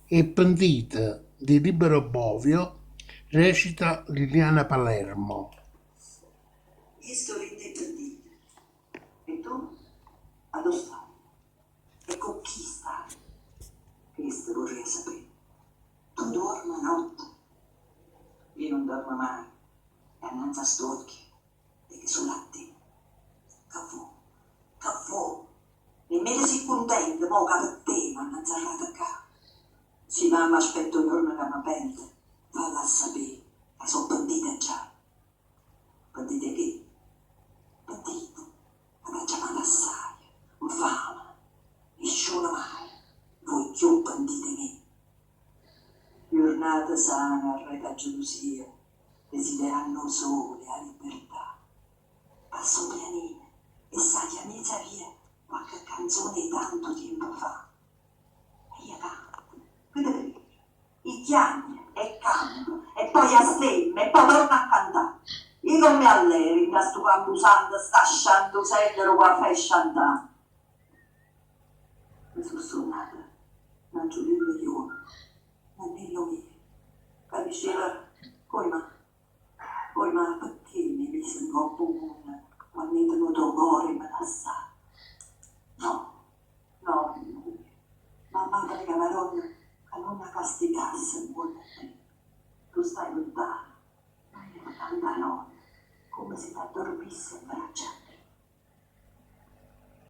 E Pentita di Libero Bovio recita Liliana Palermo. Io sto pentita. E tu? A dove stai? E con chi stai? Questo vorrei sapere. Tu dormi a notte? Io non dormo mai. E annanzi a storchi. Perché sono a te. Caffò. Nemmeno si contenta, mo che per te mi hanno azzarrato a casa. Si va, mi aspetto un giorno che mi pente. Valla a sapere, che sono pentita già. Pentita che? Pentita. La chiamata assai. Infame. Nessuno mai. Voi più pentite me. Giornata sana, arreta gelosia. Desiderando sole a libertà. Passo pianine e sa che a mezza via qualche canzone tanto tempo fa. E io canto, vedete, i chiami e canto, e poi a stemme, e poi torno a cantare. Io non mi alleri, da sto campusando, sta sciando sedero qua fai sciantare. Mi sono suonata, non giù il milione, nemmeno mio. Capisci? Poi ma perché mi mise in corpo un quando mi è venuto cuore me la sa? No, mamma prega la donna che non la castigasse buona te. Tu stai lontano, ma io tanta notte, come se ti addormisse in braccia